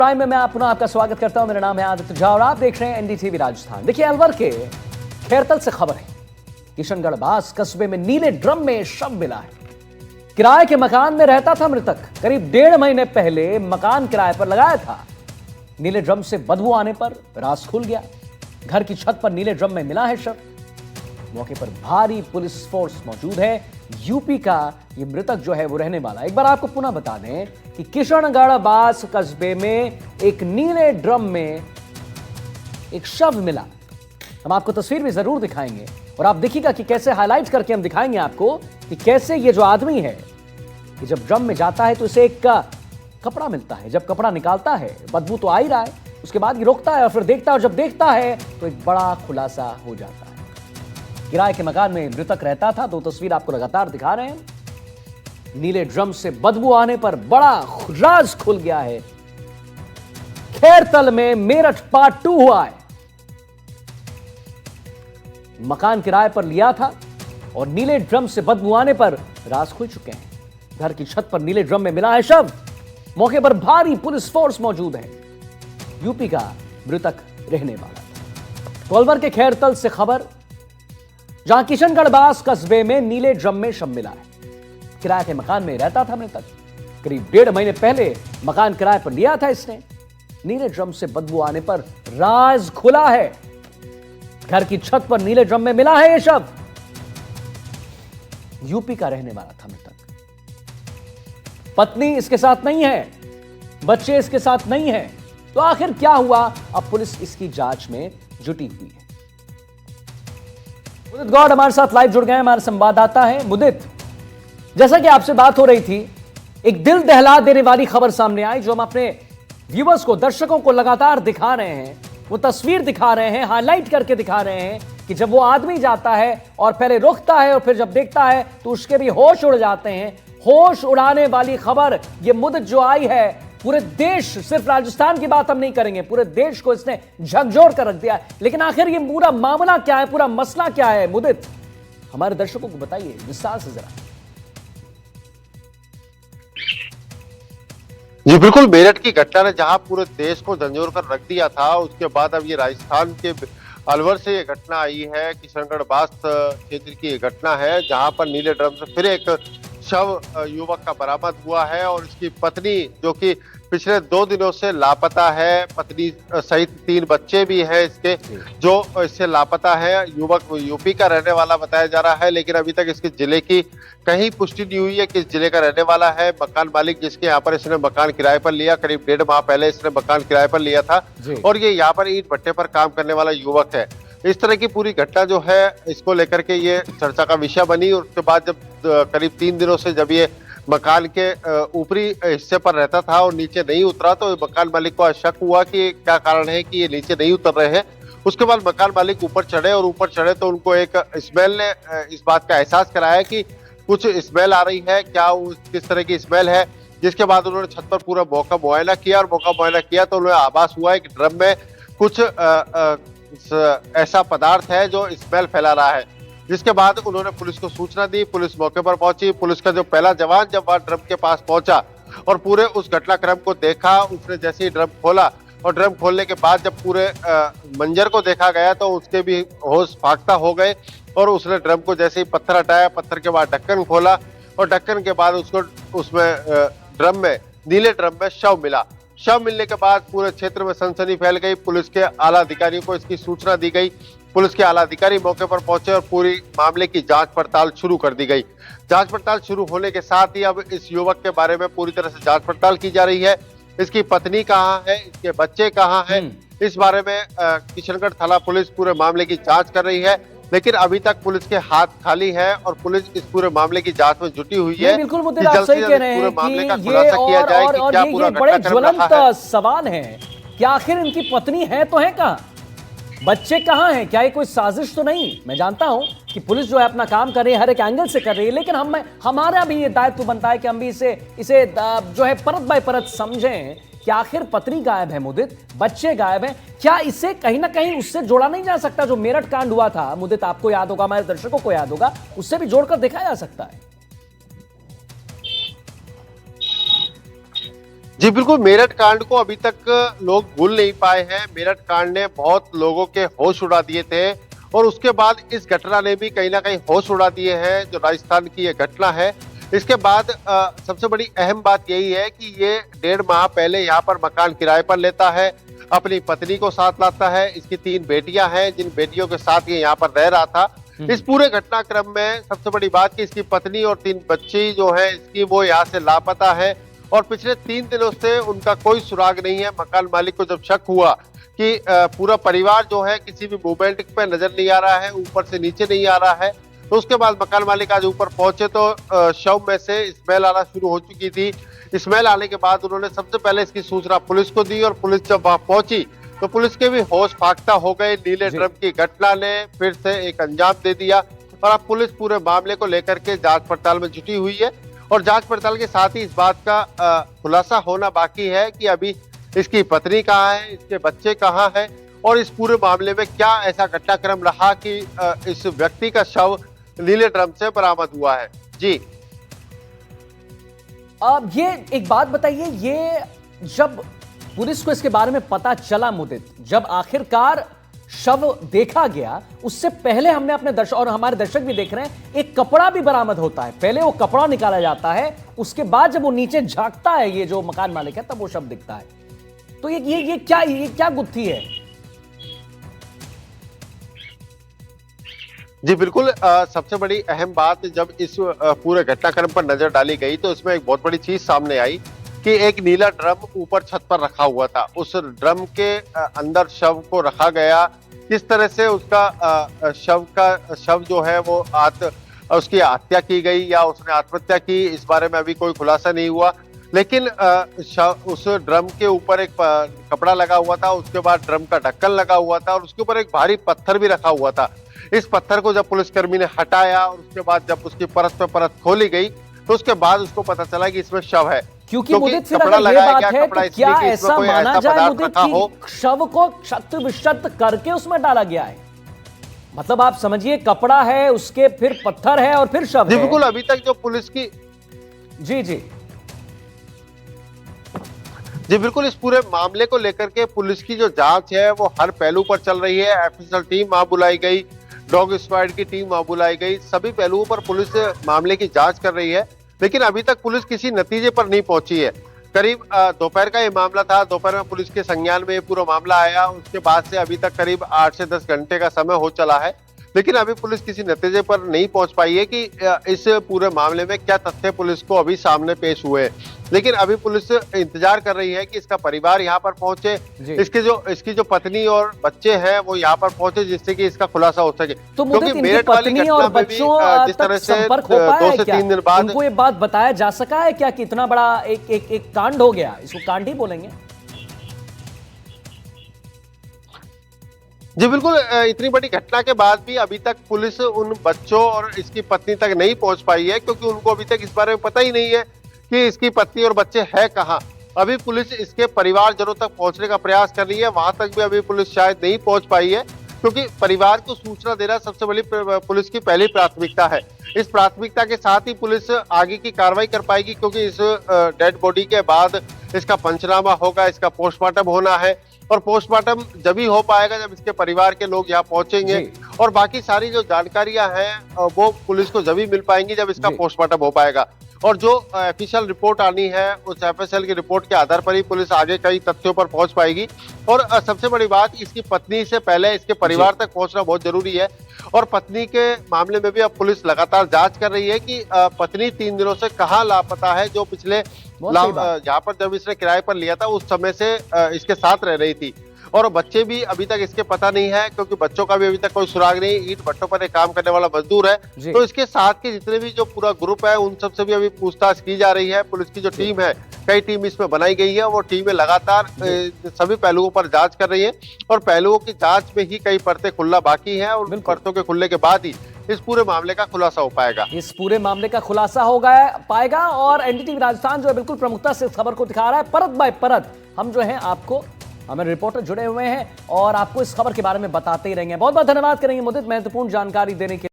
Prime में मैं अपना आपका स्वागत करता हूं। मेरा नाम है आदित्य झा और आप देख रहे हैं एनडीटीवी राजस्थान। देखिए, अलवर के खैरतल से खबर है। किशनगढ़ बास कस्बे में नीले ड्रम में शव मिला है। किराए के मकान में रहता था मृतक। करीब 1.5 महीने पहले मकान किराए पर लगाया था। नीले ड्रम से बदबू आने पर राज खुल गया। घर की छत पर नीले ड्रम में मिला है शव। मौके पर भारी पुलिस फोर्स मौजूद है। यूपी का ये मृतक जो है वो रहने वाला। एक बार आपको पुनः बता दें कि किशनगढ़ बास कस्बे में एक नीले ड्रम में एक शव मिला। हम आपको तस्वीर भी जरूर दिखाएंगे और आप देखिएगा कि कैसे हाईलाइट करके हम दिखाएंगे आपको कि कैसे ये जो आदमी है कि जब ड्रम में जाता है तो इसे एक कपड़ा मिलता है। जब कपड़ा निकालता है बदबू तो आ ही रहा है, उसके बाद ये रोकता है और फिर देखता है, और जब देखता है तो एक बड़ा खुलासा हो जाता है। किराए के मकान में मृतक रहता था। 2 तस्वीर आपको लगातार दिखा रहे हैं। नीले ड्रम से बदबू आने पर बड़ा राज खुल गया है। खैरतल में मेरठ पार्ट 2 हुआ है। मकान किराए पर लिया था और नीले ड्रम से बदबू आने पर राज खुल चुके हैं। घर की छत पर नीले ड्रम में मिला है शव। मौके पर भारी पुलिस फोर्स मौजूद है। यूपी का मृतक रहने वाला। तो अलवर के खैरतल से खबर, जहां किशनगढ़ बास कस्बे में नीले ड्रम में शव मिला है। किराए के मकान में रहता था मृतक। करीब 1.5 महीने पहले मकान किराए पर लिया था इसने। नीले ड्रम से बदबू आने पर राज खुला है। घर की छत पर नीले ड्रम में मिला है यह शव। यूपी का रहने वाला था मृतक। पत्नी इसके साथ नहीं है, बच्चे इसके साथ नहीं है। तो आखिर क्या हुआ, अब पुलिस इसकी जांच में जुटी हुई है। मुदित गौड़ हमारे साथ लाइव जुड़ गए हैं, हमारे संवाददाता हैं। मुदित, जैसा कि आपसे बात हो रही थी, एक दिल दहला देने वाली खबर सामने आई जो हम अपने व्यूअर्स को, दर्शकों को लगातार दिखा रहे हैं। वो तस्वीर दिखा रहे हैं, हाईलाइट करके दिखा रहे हैं कि जब वो आदमी जाता है और पहले रुकता है और फिर जब देखता है तो उसके भी होश उड़ जाते हैं। होश उड़ाने वाली खबर ये मुदित जो आई है, पूरे देश, सिर्फ राजस्थान की बात हम नहीं करेंगे, पूरे देश को इसने झकझोर कर रख दिया है। लेकिन आखिर ये पूरा मामला क्या है, पूरा मसला क्या है मुदित, हमारे दर्शकों को बताइए विस्तार से जरा। जी बिल्कुल, मेरठ की घटना ने जहां पूरे देश को झंझोर कर रख दिया था, उसके बाद अब ये राजस्थान के अलवर से ये घटना आई है। किशनगढ़ बास क्षेत्र की ये घटना है जहां पर नीले ड्रम से फिर एक शव युवक का बरामद हुआ है और इसकी पत्नी जो कि पिछले 2 दिनों से लापता है, पत्नी सहित 3 बच्चे भी हैं इसके जो इससे लापता है। युवक यूपी का रहने वाला बताया जा रहा है, लेकिन अभी तक इसके जिले की कहीं पुष्टि नहीं हुई है किस जिले का रहने वाला है। मकान मालिक जिसके यहाँ पर इसने मकान किराए पर लिया, करीब 1.5 माह पहले इसने मकान किराए पर लिया था और ये यहाँ पर ईंट भट्टे पर काम करने वाला युवक है। इस तरह की पूरी घटना जो है, इसको लेकर के ये चर्चा का विषय बनी। और उसके बाद जब करीब 3 दिनों से जब ये मकान के ऊपरी हिस्से पर रहता था और नीचे नहीं उतरा, तो मकान मालिक को शक हुआ कि क्या कारण है कि ये नीचे नहीं उतर रहे हैं। उसके बाद मकान मालिक ऊपर चढ़े और ऊपर चढ़े तो उनको एक स्मेल ने इस बात का एहसास कराया कि कुछ स्मेल आ रही है, क्या किस तरह की स्मेल है। जिसके बाद उन्होंने छत पर पूरा मौका मुआयना किया और मौका मुआयना किया तो उन्हें आभास हुआ कि ड्रम में कुछ ऐसा पदार्थ है जो स्मेल फैला रहा है। जिसके बाद उन्होंने पुलिस को सूचना दी। पुलिस मौके पर पहुंची। पुलिस का जो पहला जवान जब वहां ड्रम के पास पहुंचा और पूरे उस घटनाक्रम को देखा, उसने जैसे ही ड्रम खोला और ड्रम खोलने के बाद जब पूरे मंजर को देखा गया तो उसके भी होश फाख्ता हो गए और उसने ड्रम को जैसे ही पत्थर हटाया, पत्थर के बाद ढक्कन खोला और ढक्कन के बाद उसको उसमें ड्रम में, नीले ड्रम में शव मिला। शव मिलने के बाद पूरे क्षेत्र में सनसनी फैल गई। पुलिस के आला अधिकारियों को इसकी सूचना दी गई। पुलिस के आला अधिकारी मौके पर पहुंचे और पूरी मामले की जांच पड़ताल शुरू कर दी गई। जांच पड़ताल शुरू होने के साथ ही अब इस युवक के बारे में पूरी तरह से जांच पड़ताल की जा रही है। इसकी पत्नी कहाँ है, इसके बच्चे कहाँ हैं, इस बारे में किशनगढ़ थाना पुलिस पूरे मामले की जांच कर रही है। लेकिन अभी तक पुलिस के हाथ खाली है और पुलिस इस पूरे मामले की जांच में जुटी हुई है। बिल्कुल मुद्दे आप सही कह रहे हैं कि ये बड़े ज्वलंत सवाल है कि आखिर इनकी पत्नी है तो है कहाँ, बच्चे कहाँ हैं, क्या ये कोई साजिश तो नहीं। मैं जानता हूं कि पुलिस जो है अपना काम कर रही है, हर एक एंगल से कर रही है, लेकिन हमारा भी ये दायित्व बनता है कि हम भी इसे जो है परत बाय परत समझें कि आखिर पत्नी गायब है मुदित, बच्चे गायब हैं। क्या इसे कहीं ना कहीं उससे जोड़ा नहीं जा सकता जो मेरठ कांड हुआ था मुदित, आपको याद होगा, हमारे दर्शकों को याद होगा, उससे भी जोड़कर देखा जा सकता है। जी बिल्कुल, मेरठ कांड को अभी तक लोग भूल नहीं पाए हैं। मेरठ कांड ने बहुत लोगों के होश उड़ा दिए थे और उसके बाद इस घटना ने भी कहीं ना कहीं होश उड़ा दिए हैं। जो राजस्थान की ये घटना है, इसके बाद सबसे बड़ी अहम बात यही है कि ये 1.5 माह पहले यहाँ पर मकान किराए पर लेता है, अपनी पत्नी को साथ लाता है। इसकी 3 बेटियां हैं, जिन बेटियों के साथ ये यहाँ पर रह रहा था। इस पूरे घटनाक्रम में सबसे बड़ी बात कि इसकी पत्नी और 3 बच्ची जो है इसकी, वो यहाँ से लापता है और पिछले 3 दिनों से उनका कोई सुराग नहीं है। मकान मालिक को जब शक हुआ कि पूरा परिवार जो है किसी भी मूवमेंट पे नजर नहीं आ रहा है, ऊपर से नीचे नहीं आ रहा है, तो उसके बाद मकान मालिक आज ऊपर पहुंचे तो शव में से स्मेल आना शुरू हो चुकी थी। स्मेल आने के बाद उन्होंने सबसे पहले इसकी सूचना पुलिस को दी और पुलिस जब वहां पहुंची तो पुलिस के भी होश फाख्ता हो गए। नीले ड्रम की घटना ने फिर से एक अंजाम दे दिया और अब पुलिस पूरे मामले को लेकर के जांच पड़ताल में जुटी हुई है और जांच पड़ताल के साथ ही इस बात का खुलासा होना बाकी है कि अभी इसकी पत्नी कहाँ है, इसके बच्चे कहाँ हैं और इस पूरे मामले में क्या ऐसा घटनाक्रम रहा कि इस व्यक्ति का शव नीले ड्रम से बरामद हुआ है। जी, अब ये एक बात बताइए, ये जब पुलिस को इसके बारे में पता चला मुदित, जब आखिरकार शव देखा गया, उससे पहले हमने अपने दर्शक और हमारे दर्शक भी देख रहे हैं, एक कपड़ा भी बरामद होता है। पहले वो कपड़ा निकाला जाता है, उसके बाद जब वो नीचे झांकता है ये जो मकान मालिक है, तब वो शव दिखता है। तो ये क्या गुत्थी है? जी बिल्कुल, सबसे बड़ी अहम बात जब इस पूरे घटनाक्रम पर नजर डाली गई तो इसमें एक बहुत बड़ी चीज सामने आई कि एक नीला ड्रम ऊपर छत पर रखा हुआ था। उस ड्रम के अंदर शव को रखा गया। किस तरह से उसका शव जो है वो उसकी हत्या की गई या उसने आत्महत्या की, इस बारे में अभी कोई खुलासा नहीं हुआ। लेकिन उस ड्रम के ऊपर एक कपड़ा लगा हुआ था, उसके बाद ड्रम का ढक्कन लगा हुआ था और उसके ऊपर एक भारी पत्थर भी रखा हुआ था। इस पत्थर को जब पुलिसकर्मी ने हटाया और उसके बाद जब उसकी परत पे परत खोली गई तो उसके बाद उसको पता चला कि इसमें शव है। क्योंकि मुदित फिर अगर ये बात है तो क्या ऐसा माना जाए मुदित कि शव को क्षत विक्षत करके उसमें डाला गया है? मतलब आप समझिए, कपड़ा है, उसके फिर पत्थर है और फिर शव है। बिल्कुल, अभी तक जो पुलिस की जी बिल्कुल, इस पूरे मामले को लेकर के पुलिस की जो जांच है वो हर पहलू पर चल रही है। एफएसएल टीम वहां बुलाई गई, डॉग स्क्वाड की टीम वहां बुलाई गई, सभी पहलुओं पर पुलिस मामले की जांच कर रही है। लेकिन अभी तक पुलिस किसी नतीजे पर नहीं पहुंची है। करीब दोपहर का ये मामला था, दोपहर में पुलिस के संज्ञान में ये पूरा मामला आया। उसके बाद से अभी तक करीब 8 से 10 घंटे का समय हो चला है, लेकिन अभी पुलिस किसी नतीजे पर नहीं पहुंच पाई है कि इस पूरे मामले में क्या तथ्य पुलिस को अभी सामने पेश हुए। लेकिन अभी पुलिस इंतजार कर रही है कि इसका परिवार यहाँ पर पहुंचे, इसकी जो पत्नी और बच्चे हैं वो यहाँ पर पहुंचे, जिससे कि इसका खुलासा हो सके। तो क्योंकि मेरठ वाली घटना में भी जिस तरह से 2 से 3 दिन बाद उनको ये बात बताया जा सका है क्या कि इतना बड़ा एक कांड हो गया, इसको कांड ही बोलेंगे? जी बिल्कुल, इतनी बड़ी घटना के बाद भी अभी तक पुलिस उन बच्चों और इसकी पत्नी तक नहीं पहुंच पाई है, क्योंकि उनको अभी तक इस बारे में पता ही नहीं है कि इसकी पत्नी और बच्चे हैं कहां। अभी पुलिस इसके परिवारजनों तक पहुंचने का प्रयास कर रही है, वहां तक भी अभी पुलिस शायद नहीं पहुंच पाई है, क्योंकि परिवार को सूचना देना सबसे बड़ी पुलिस की पहली प्राथमिकता है। इस प्राथमिकता के साथ ही पुलिस आगे की कार्रवाई कर पाएगी, क्योंकि इस डेड बॉडी के बाद इसका पंचनामा होगा, इसका पोस्टमार्टम होना है और पोस्टमार्टम जब ही हो पाएगा जब इसके परिवार के लोग यहाँ पहुंचेंगे और बाकी सारी जो जानकारियां हैं वो पुलिस को जब ही मिल पाएंगी जब इसका पोस्टमार्टम हो पाएगा। और जो ऑफिशियल रिपोर्ट आनी है उस एफएसएल की रिपोर्ट के आधार पर ही पुलिस आगे कई तथ्यों पर पहुंच पाएगी। और सबसे बड़ी बात, इसकी पत्नी से पहले इसके परिवार तक पहुंचना बहुत जरूरी है और पत्नी के मामले में भी अब पुलिस लगातार जांच कर रही है कि पत्नी 3 दिनों से कहां लापता है, जो पिछले यहाँ पर जब इसने किराए पर लिया था उस समय से इसके साथ रह रही थी। और बच्चे भी अभी तक इसके पता नहीं है, क्योंकि बच्चों का भी अभी तक कोई सुराग नहीं। ईंट भट्टों पर एक काम करने वाला मजदूर है, तो इसके साथ के जितने भी जो पूरा ग्रुप है उन सब से भी अभी पूछताछ की जा रही है। पुलिस की जो टीम है, कई टीम इसमें बनाई गई है, वो टीमें लगातार सभी पहलुओं पर जांच कर रही है और पहलुओं की जांच में ही कई परतें खुलना बाकी है और उन परतों के खुलने के बाद ही इस पूरे मामले का खुलासा हो पाएगा। इस पूरे मामले का खुलासा हो पाएगा और एनडीटीवी राजस्थान जो है बिल्कुल प्रमुखता से इस खबर को दिखा रहा है। परत बाय परत हम जो है आपको, हमें रिपोर्टर जुड़े हुए हैं और आपको इस खबर के बारे में बताते ही रहेंगे। बहुत बहुत धन्यवाद करेंगे मुदित, महत्वपूर्ण जानकारी देने के लिए।